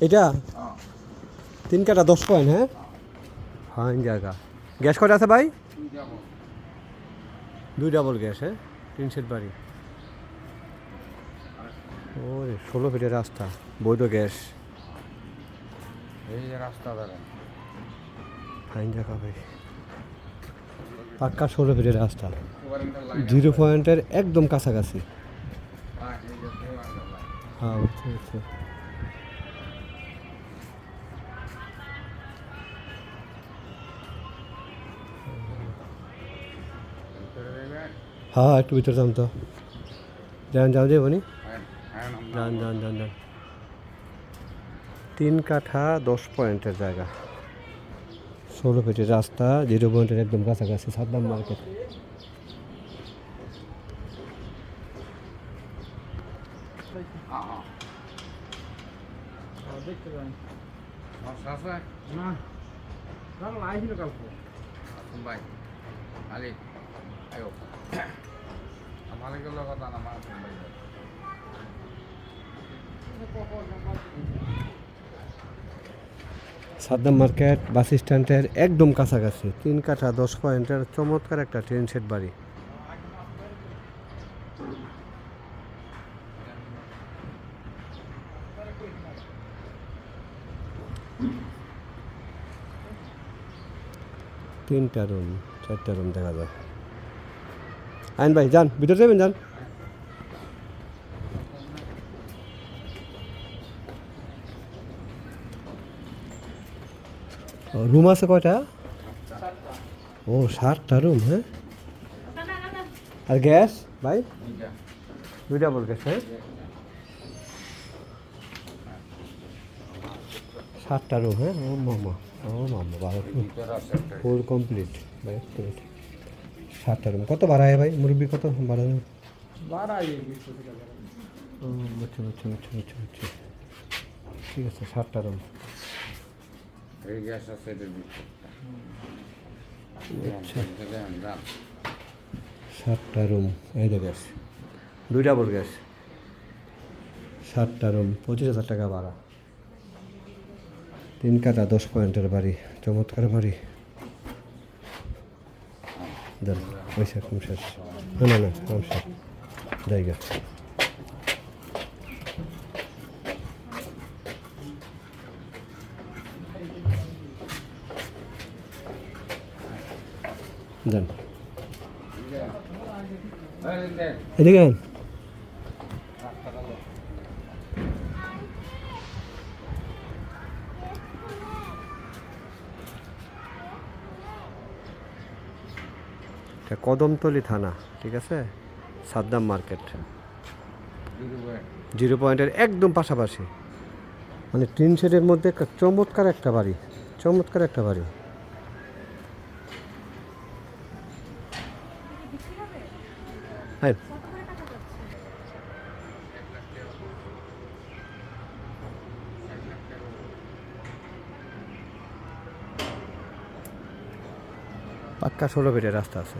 এটা 3 কাটা 10 পয়েন্ট, হ্যাঁ ফাইন জায়গা। গ্যাস কটা আছে ভাই? 2 ডাবল গ্যাস, হ্যাঁ 3 সেট বাড়ি। ওরে 16 ফিটের রাস্তা, বৈধ গ্যাস। এই যে রাস্তা ধরেন ফাইন জায়গা ভাই, পাক্কা 16 ফিটের রাস্তা, 0 পয়েন্টের একদম কাছাকাছি। হ্যাঁ বুঝতে পারছি। হ্যাঁ একটু ভিতরে যান তো, যান যাবো নি, যান যান যান যান। 3 কাঠা 10 পয়েন্টের জায়গা, 16 ফিটের রাস্তা, 0 পয়েন্টের একদম কাছাকাছি, সাদ্দাম মার্কেট। ভাই মালিক আয়ো মালিকের লগত আমার সাদ্দাম মার্কেট বাস স্ট্যান্ডের একদম কাছাকাছি, 3 কাঠা 10 পয়েন্টের চমৎকার একটা ট্রেন সেট বাড়ি। তিনটা রুম 4টা রুম দেখা যায়। আইন ভাই যান, ভিতরে যাবেন, যান। রুম আছে কয়টা? ও 7টা রুম, হ্যাঁ। আর গ্যাস ভাই? 2 ডাবল গ্যাস, হ্যাঁ 7টা রুম, হ্যাঁ। ও মামা ভালো, ফুল কমপ্লিট ভাই। 7টা রুম, কত ভাড়া হয় ভাই? মুরব্বী কত ভাড়া? ও বুঝছি বুঝছি বুঝছি বুঝছি বুঝছি, ঠিক আছে। 7টা রুম, এই গ্যাস আছে আচ্ছা 7টা রুম, এই তো গ্যাস 2 ডাবল গ্যাস, 7টা রুম, 25,000 টাকা ভাড়া। 3 কাঠা 10 পয়েন্টের বাড়ি, চমৎকার বাড়ি। দেন পয়সা কম শেষ, না না কম শেষ জায়গা। দেন এদিকে আন। এটা কদমতলী থানা, ঠিক আছে। সাদ্দাম মার্কেট 0 পয়েন্টের একদম পাশাপাশি, মানে 3 সেটের মধ্যে চমৎকার একটা বাড়ি, চমৎকার একটা বাড়ি। হ্যাঁ পাক্কা 16 ফিটের রাস্তা আছে।